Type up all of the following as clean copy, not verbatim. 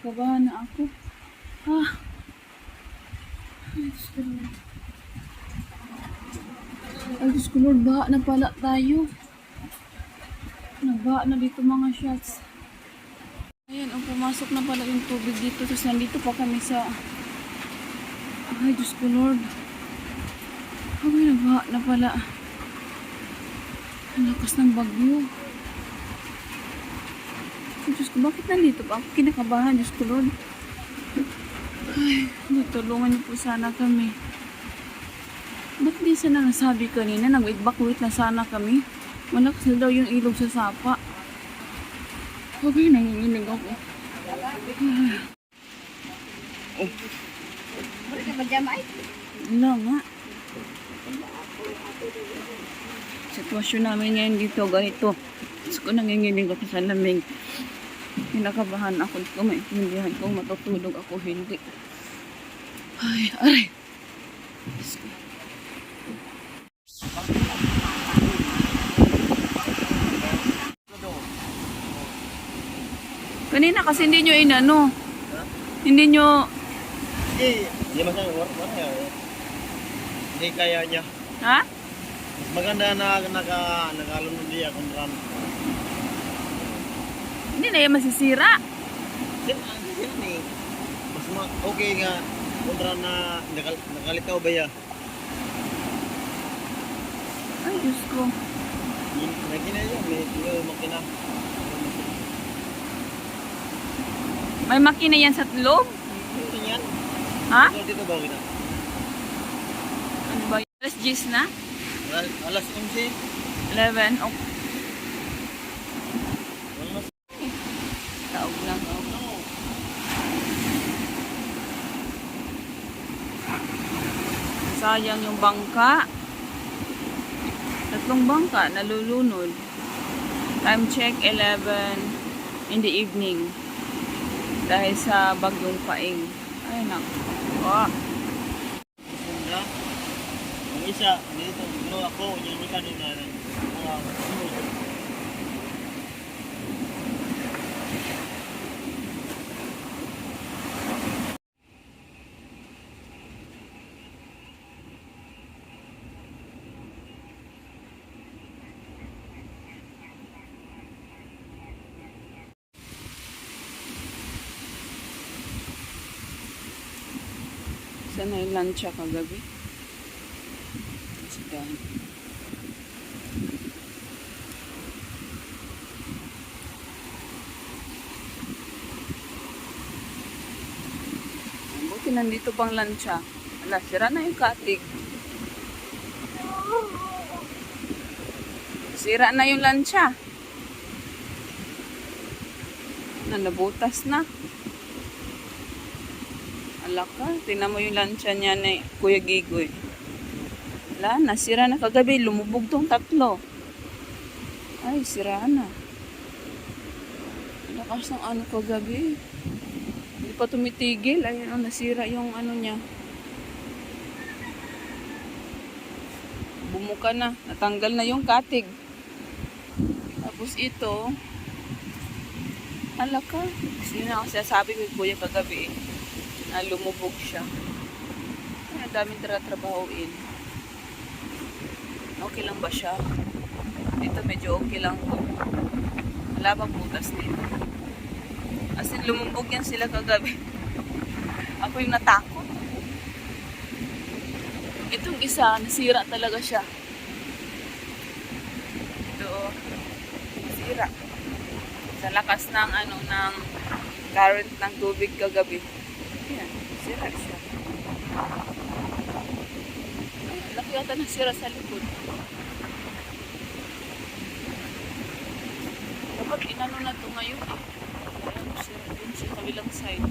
Kinakabahan na ako. Ah. Ay, Diyos ko Lord. Ay, Diyos ko Lord, baha na pala tayo. Nagbaha na dito mga shots. Ayan, pumasok na pala yung tubig dito. Tapos nandito pa kami sa... Ay, Diyos ko Lord. Ay, nagbaha na pala. Ang lakas ng bagyo. Ay, Diyos ko, bakit nandito pa ako? Kinakabahan, Diyos ko Lord. Ay, tulungan niyo po sana kami. Ba't di sana nasabi kanina? Nag-evacuate na sana kami. Malakas na daw yung ilog sa sapa. Okay, nanginginig ako. Oh. Wala ka ba dyan, Wala nga. Sitwasyon namin ngayon dito, ganito. Gusto ko nanginginig ako sa lamig. Kinakabahan ako. Hindi ko maintindihan kung matutulog ako, hindi. Ay, aray. Kanina kasi hindi nyo inano. Hindi nyo... Hindi masaya, hindi kaya niya. Ha? Maganda na nakalunod niya kung ram. Hindi na yan masisira. Sino mas okay nga kung na nakalitaw ba ya? Ay, Diyos ko. Makina yan, may makina. May makina yan sa loob? Ito yan. Ha? Dito ba kita? Ano ba? Alas 10 na? Alas 11. 11. Oh, Alas taog lang. Oh. Sayang yung bangka. 3 bangka nalulunod. Time check 11 in the evening. Dahil sa bagyong paing. Ay naku. Oh. Sunda. Yung isa, dito, pero ako, yung isa din na Sana yung luncha kagabi. Sigahan. Buti nandito pang luncha. Ala, sira na yung katig. Sira na yung luncha. Nabutas na. Ala ka, tingnan mo yung lansya niya ni Kuya Gigoy. Wala, nasira na kagabi. Lumubog tong 3. Ay, sira na. Lakas ng ano kagabi. Hindi pa tumitigil. Ayun, oh, nasira yung ano niya. Bumuka na. Natanggal na yung katig. Tapos ito, ala ka. Sino ako sinasabi ko Kuya kagabi na lumubog siya. Ay, ang daming trabahoin. Okay lang ba siya? Dito medyo okay lang po. Wala bang butas dito. As in, lumubog yan sila kagabi. Ako yung natakot. Itong isa, nasira talaga siya. Ito, nasira. Sa lakas ng ano, ng current ng tubig kagabi. Yan, sira siya. Ay, laki yata ng sira sa likod. Dapat inano na ito ngayon eh. Ayan, sira din sa kabilang side.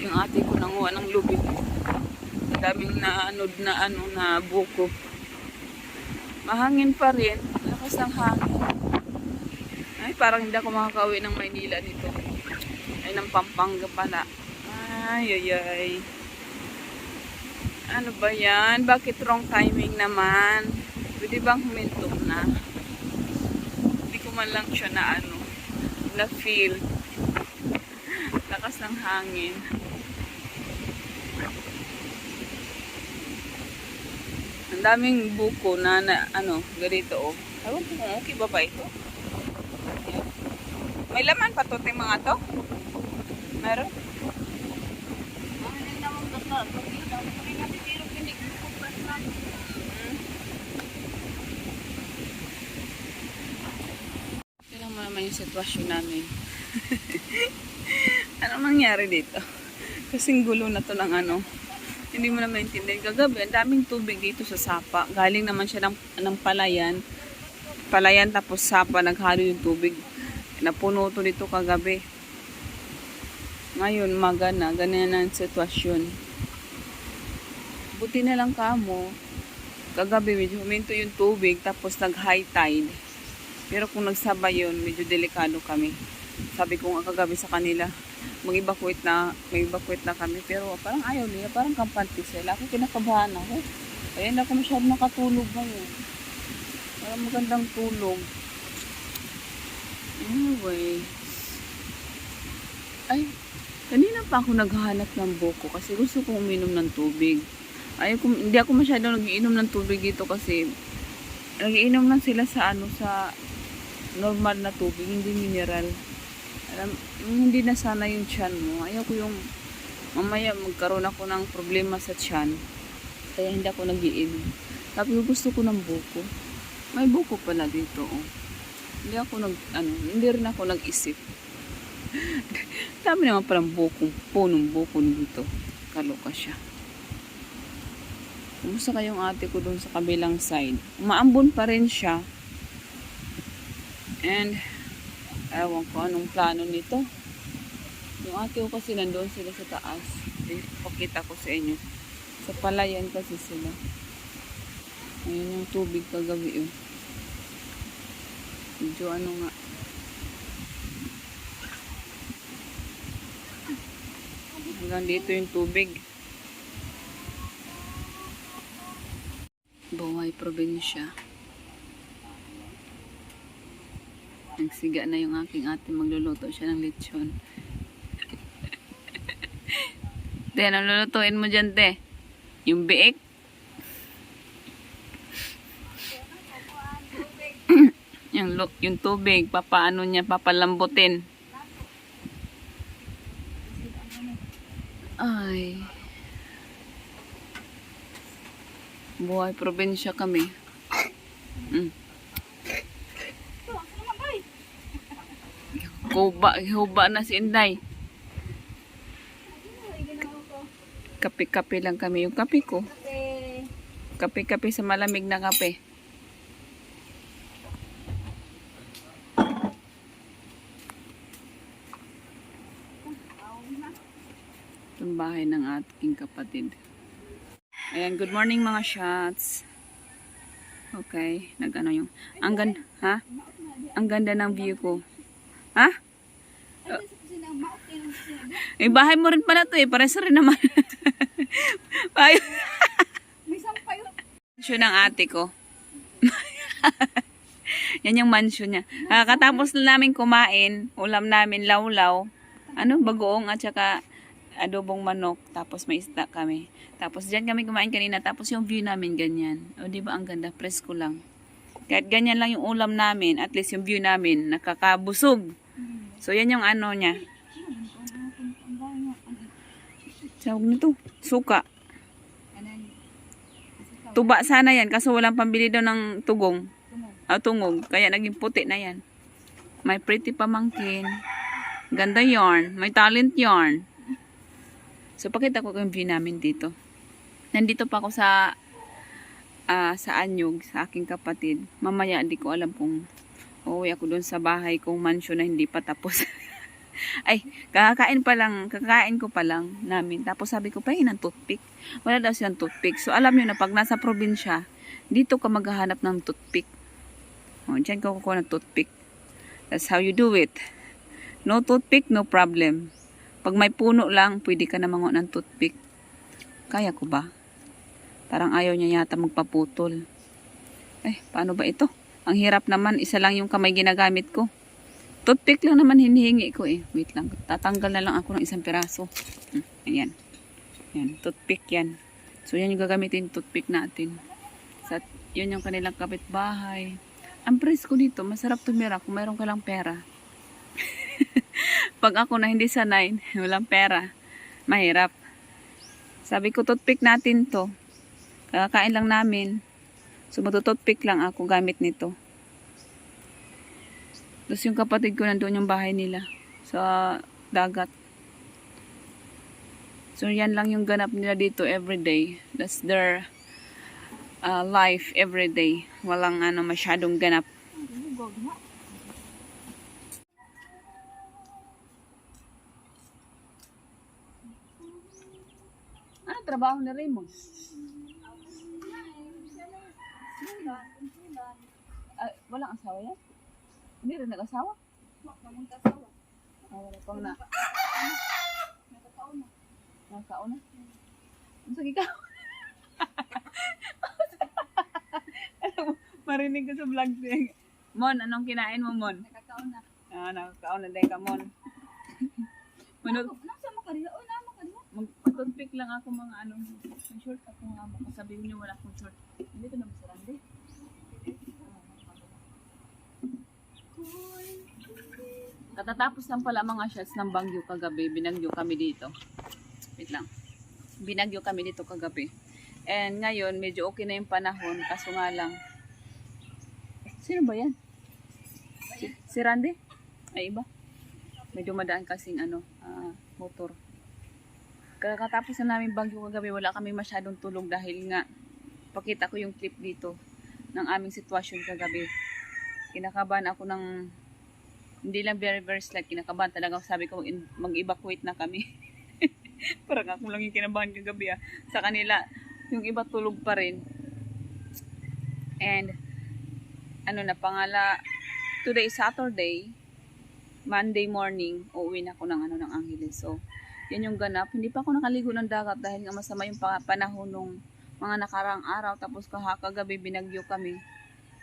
Yung ate ko nanguha ng lubid. Ang daming naanod na ano na buko. Mahangin pa rin. Lakas ng hangin. Ay, parang hindi ako makakauwi ng Maynila nito. Ay, ng Pampanga pala. Ay. Ano ba yan? Bakit wrong timing naman? Pwede bang huminto na? Hindi ko man lang siya na ano. na feel. Lakas ng hangin. Ang daming buko na ano, ganito oh. Ewan ko kung okay ba ito? Ayan. May laman pa to, ting mga to? Meron? Tignan mo naman yung sitwasyon namin. Anong nangyari dito? Kasing gulo na to ng ano. Hindi mo na maintindihan. Kagabi, ang daming tubig dito sa sapa. Galing naman siya ng palayan. Palayan tapos sapa, naghalo yung tubig. Napuno to dito kagabi. Ngayon, magana. Ganyan ang sitwasyon. Buti na lang kamo. Kagabi, medyo huminto yung tubig tapos nag-high tide. Pero kung nagsabay yun, medyo delikado kami. Sabi ko nga kagabi sa kanila, mag-evacuate na kami. Pero parang ayaw nila, parang kampante sila. Ako kinakabahan ako. Kaya hindi ako masyado nakatulog ngayon. Parang magandang tulog. Anyway. Ay, kanina pa ako naghahanap ng buko kasi gusto kong uminom ng tubig. Hindi ako masyado nag-iinom ng tubig dito kasi nag-iinom lang sila sa sa normal na tubig, hindi mineral. Hindi na sana yung tiyan mo. Ayaw ko yung mamaya magkaroon ako ng problema sa tiyan. Kaya hindi ako nag-iinom. Tapi gusto ko ng buko. May buko pala dito, oh. Hindi rin ako nag-isip. Dami naman palang punong buko dito. Kaloka siya. Kumusta kayong ate ko doon sa kabilang side? Umaambon pa rin siya. And, ewan ko anong plano nito. Yung ate ko kasi nandoon sila sa taas. Pakita ko sa inyo. Sa palayan kasi sila. Ayun yung tubig kagabi, oh. Medyo ano nga. Hanggang dito yung tubig. Buhay probinsya. Nagsiga na yung aking ate. Magluluto siya ng lechon. Te, anong lulutuin mo dyan, te? Yung biik? yung tubig, papaano niya, papalambutin. Ay. Buhay probinsya kami. Huba na si Inday. Kape-kape lang kami. Yung kape ko. Kape-kape sa malamig na kape. Itong bahay ng ating kapatid. Ayan, good morning mga shots. Okay, nag-ano yung ang ganda, ha? Ang ganda ng view ko. Ha? Eh, bahay mo rin pala to eh. Pares rin naman. Bahay. May sampay. Mansion ng ate ko. Yan yung mansion niya. Katapos na namin kumain, ulam namin lawlaw. Bagoong at saka adobong manok. Tapos may isda kami. Tapos dyan kami kumain kanina. Tapos yung view namin ganyan. O diba ang ganda? Presko lang. Kahit ganyan lang yung ulam namin. At least yung view namin nakakabusog. So yan yung ano niya. Tawag nito. Suka. Tuba sana yan. Kaso walang pambili daw ng tugong. Tungog. Kaya naging puti na yan. May pretty pamangkin. Ganda yarn. May talent yarn. So, pakita ko yung view namin dito. Nandito pa ako sa Anyog, sa aking kapatid. Mamaya, hindi ko alam kung uuwi ako doon sa bahay kong mansion na hindi pa tapos. Ay, kakain ko pa lang namin. Tapos sabi ko, pahin ng toothpick. Wala daw silang toothpick. So, alam nyo na, pag nasa probinsya, dito ka maghahanap ng toothpick. O, dyan ka kukuha ng toothpick. That's how you do it. No toothpick, no problem. Pag may puno lang, pwede ka na manguha ng toothpick. Kaya ko ba? Parang ayaw niya yata magpaputol. Paano ba ito? Ang hirap naman, isa lang yung kamay ginagamit ko. Toothpick lang naman hinihingi ko eh. Wait lang. Tatanggal na lang ako ng isang piraso. Ayan. Yan. Toothpick yan. So, yan yung gagamitin toothpick natin. Sa, yun yung kanilang kapitbahay. Ang presko dito, masarap tumira kung mayroon ka lang pera. Pag ako na hindi sanay, walang pera, mahirap. Sabi ko, toothpick natin to. Kakakain lang namin. So, matutoothpick lang ako gamit nito. Tapos yung kapatid ko nandoon yung bahay nila sa dagat. So yan lang yung ganap nila dito everyday. That's their life everyday. Walang masyadong ganap. Ano trabaho ni Raymond? Walang asawa yan? Hindi rin nag-asawa? Wala pang na. Nakakaon na. Ang sige ka. Marinig ko sa vlog siya. Mon, anong kinain mo, Mon? Nakakaon na. Nakakaon na din ka, Mon. Nasa mo kanila? O, nama kanila? Mag-toothpick lang ako mga may short ako nga mo. Sabihin niyo wala akong short. Hindi ko na masarandi. Katatapos lang pala mga shots ng bagyo kagabi. Binagyo kami dito. Wait lang. Binagyo kami dito kagabi. And ngayon, medyo okay na yung panahon. Kaso nga lang. Sino ba yan? Si Randy? Ay, iba. Medyo madaan kasing motor. Katapos na namin bagyo kagabi, wala kami masyadong tulog dahil nga pakita ko yung clip dito ng aming sitwasyon kagabi. Kinakabahan ako ng hindi lang very slight, kinakabahan talaga. Sabi ko mag-evacuate na kami. Parang ako lang yung kinabahan kagabi sa kanila, yung iba tulog pa rin. And today Saturday, Monday morning uuwi na ako ng Angeles. So yan yung ganap. Hindi pa ako nakaligo ng dagat dahil nga masama yung panahon nung mga nakarang araw. Tapos kagabi binagyo kami.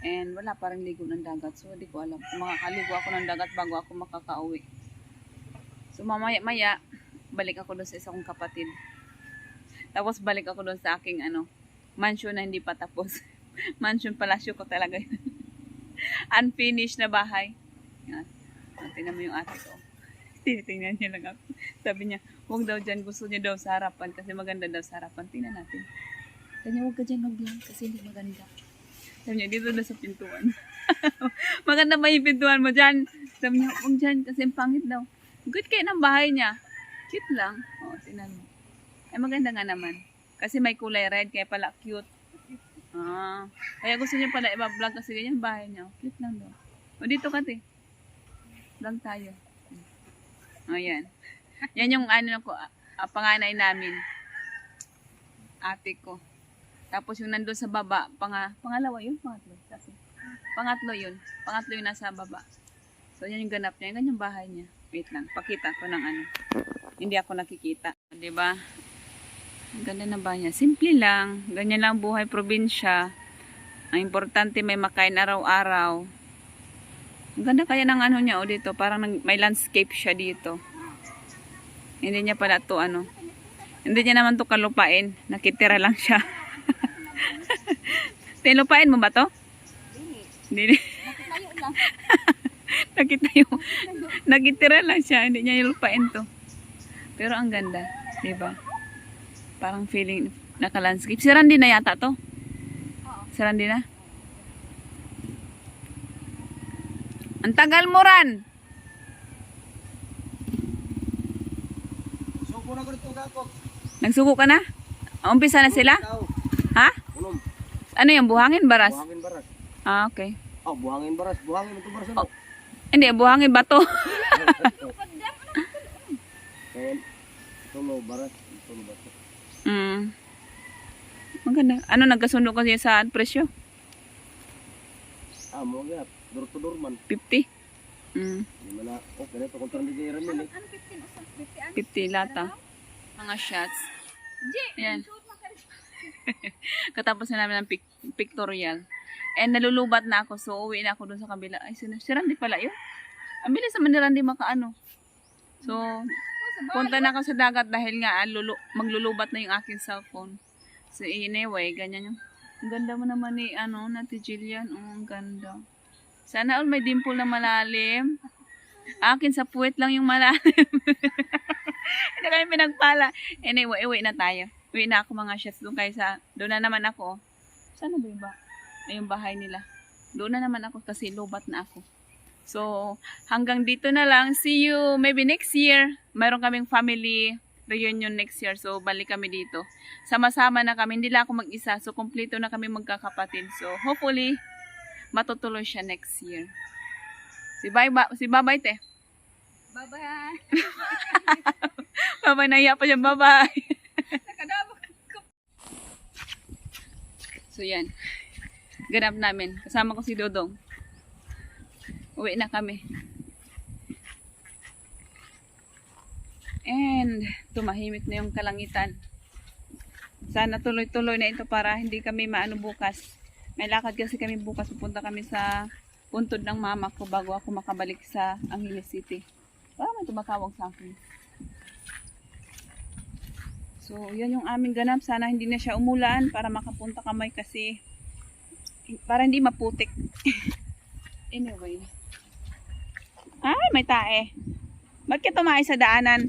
And wala parang ligo ng dagat. So, hindi ko alam kung makakaligo ako ng dagat bago ako makakauwi. So, mamaya-maya, balik ako doon sa isa kong kapatid. Tapos, balik ako doon sa aking, mansion na hindi pa tapos. Mansion palasyo ko talaga yun. Unfinished na bahay. Yan. Tingnan mo yung ate ko. Tinitingnan niya lang ako. Sabi niya, huwag daw dyan. Gusto niya daw sa harapan kasi maganda daw sa harapan. Tingnan natin. Kanya, huwag ka dyan mag-vlog kasi hindi maganda. Sabi niya, dito na sa pintuan. Maganda ba yung pintuan mo dyan? Sabi niya, huwag dyan kasi pangit daw. Good kayo ng bahay niya. Cute lang. Oo, tinan mo. Ay, maganda nga naman. Kasi may kulay red, kaya pala cute. Kaya gusto niya pala i-vlog kasi ganyan bahay niya. Cute lang daw. O, dito ka, te. Vlog tayo. Ayan. Yan yung panganay namin. Ate ko. Tapos yung nandun sa baba, pangalawa yun, pangatlo. Kasi, pangatlo yun nasa baba. So, yan yung ganap niya. Yan yung bahay niya. Wait lang, pakita ko ng Hindi ako nakikita. Diba? Ang ganda na bahay niya. Simple lang. Ganyan lang buhay probinsya. Ang importante may makain araw-araw. Ang ganda kaya ng niya dito. Parang may landscape siya dito. Hindi niya pala to Hindi niya naman to kalupain. Nakitira lang siya. Tinupain mo ba to? Hindi. Nakitira lang siya. Hindi niya lupain to. Pero ang ganda. Diba? Parang feeling naka-landscape. Si Randy na yata to? Si Randy na? Ang tagal mo, Ran! Suko na ko dito kako. Nagsuko ka na? Umpisa na sila? Ha? Ano yung buhangin baras? Buhangin baras. Okay. Buhangin baras. Buhangin ito baras. Hindi, buhangin bato. Tulo baras. Tulo bato. Maganda. Nagkasundo kasi sa presyo? Mo gyud. Dur to durman. 50. Di man okay na to kontra ni Jeremy ni. 50 lata. Mga shots. Ayan. Katapos na namin ng pictorial. And nalulubat na ako. So, uwi na ako doon sa kabila. Ay, si Randy pala yun. Ang bilis naman nila hindi makaano. So, punta na ako sa dagat dahil nga maglulubat na yung aking cellphone. So, anyway, ganyan yung. Ang ganda mo naman ni, Nati Jillian. Oh, ang ganda. Sana all may dimple na malalim. Akin sa puwet lang yung malalim. Hindi kami pinagpala. Anyway, uwi na tayo. Uwi na ako mga chefs. Doon na naman ako. Sana ba iba? Ay, yung bahay nila. Doon na naman ako kasi lobat na ako. So, hanggang dito na lang. See you maybe next year. Mayroon kaming family reunion next year. So, balik kami dito. Sama-sama na kami. Hindi lang ako mag-isa. So, kompleto na kami magkakapatid. So, hopefully, matutuloy siya next year. Si bye-bye, te. Bye-bye. Bye-bye, naiya pa siya. Bye-bye. Nakadabak. So, yan. Ganap namin. Kasama ko si Dodong. Uwi na kami. And, tumahimik na yung kalangitan. Sana tuloy-tuloy na ito para hindi kami maano bukas. May lakad kasi kami bukas. Pupunta kami sa puntod ng mama ko bago ako makabalik sa Angeles City. Parang may tumakawag sa akin. So, yan yung aming ganap. Sana hindi na siya umulan para makapunta kami kasi para hindi maputik. Anyway. Ay, may tae. Ba't ka tumae sa daanan?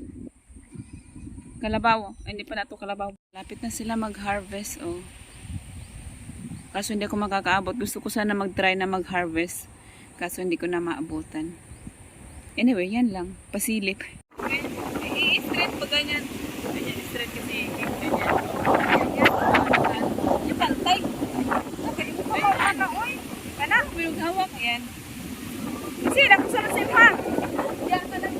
Kalabaw. Ay, hindi pa na ito kalabaw. Lapit na sila mag-harvest. Oh. Kaso hindi ako makakaabot. Gusto ko sana mag-try na mag-harvest. Kaso hindi ko na maabutan. Anyway, yan lang. Pasilip. I-straight pa ganyan. Ganyan, straight kasi ganyan. Yung pantay. Kana, bilog hawak. Ayan. Kasi, ako sa nasip ha. Yan ka lang.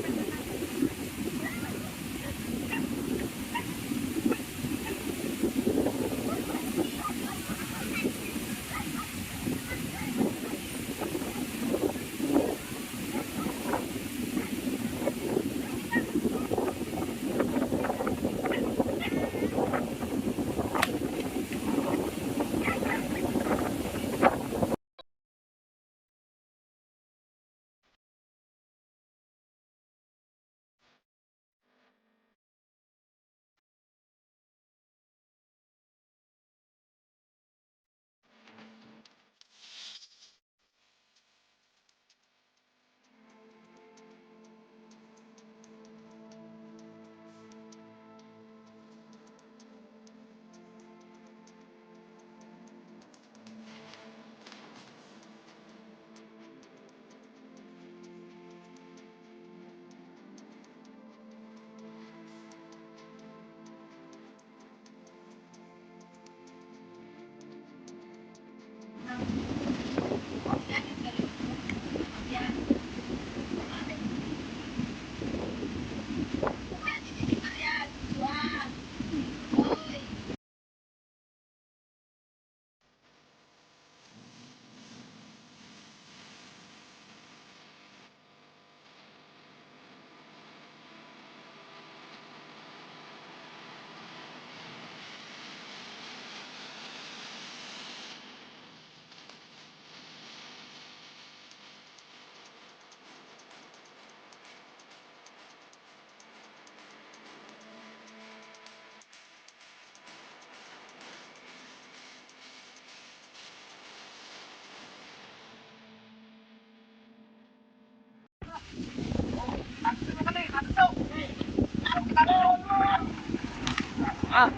Ah.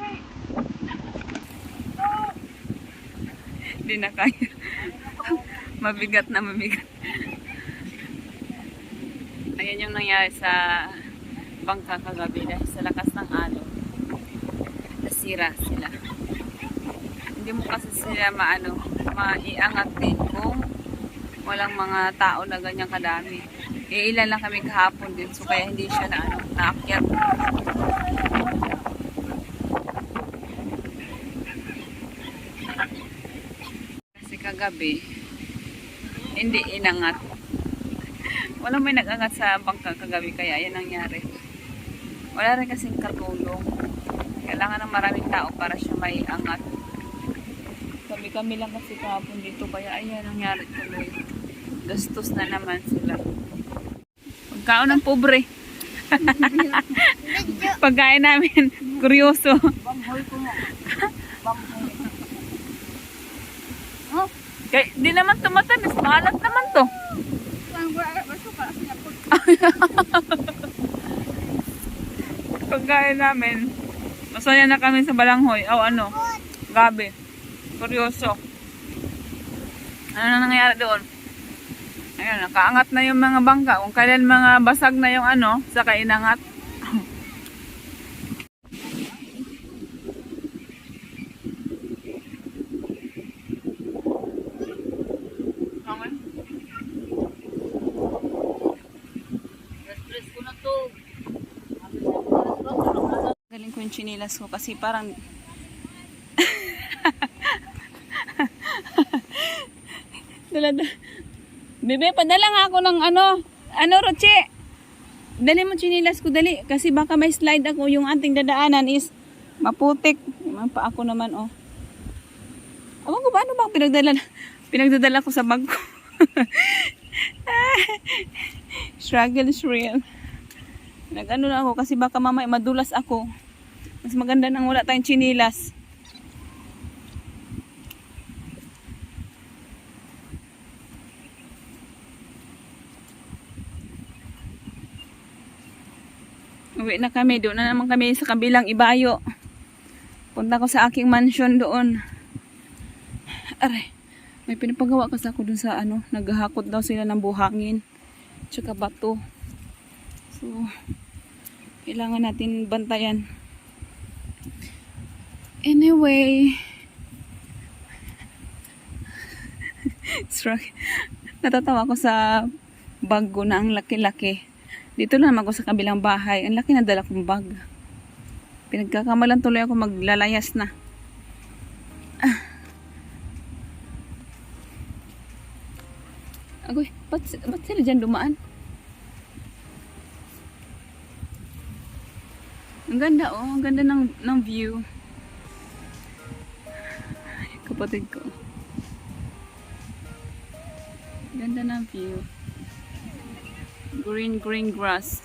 Hindi na kaya. Mabigat na mabigat. Ayan yung nangyari sa bangka kagabi dahil sa lakas ng alon. Nasira sila. Hindi mo kasi sila maiangat din kung walang mga tao na ganyang kadami. Ilan lang kami kahapon din so kaya hindi siya naakyat. Kasi kagabi hindi inangat. Walang may nag-angat sa bangka kagabi kaya yan nangyari. Wala rin kasing katulong. Kailangan ng maraming tao para siya maiangat. Kami lang kasi kahapon dito kaya ayan nangyari tuloy. Gastos na naman sila. Pagkaon ng pobre. Pagkain namin, kuryoso. Bamboy ko mo. Bamboy. Oh, kaya di naman tumatamis, maalat naman to. Ang wala baso para sa yapon. Pagkain namin, masaya na kami sa balanghoy. O ano, gabi. Kuryoso. Ano na nangyayari doon? Ayun, nakaangat na yung mga bangka. Kung kailan mga basag na yung ano, saka inangat. Stress ko na to. Galing ko yung chinilas ko kasi parang Bebe, padala nga ako ng ano, Roche. Dali mo chinilas ko, dali. Kasi baka may slide ako. Yung ating dadaanan is maputik. Yung pa ako naman, oh. Awan ko ba, ano bang pinagdadala ko sa bag ko? Struggle is real. Nag-ano na ako kasi baka mamaya madulas ako. Mas maganda nang wala tayong chinilas. Uwi na kami. Doon na naman kami sa kabilang Ibayo. Punta ko sa aking mansion doon. Aray. May pinapagawa kasi ako doon sa ano. Naghahakot daw sila ng buhangin. Tsaka bato. So, kailangan natin bantayan. Anyway. Natatawa ko sa bag ko na ang laki-laki. Dito lang ako sa kabilang bahay. Ang laki na dala kong bag. Pinagkakamalan tuloy ako maglalayas na. Agoy, ba't sila dyan dumaan? Ang ganda oh. Ang ganda ng view. Kapatid ko. Ganda ng view. Green grass.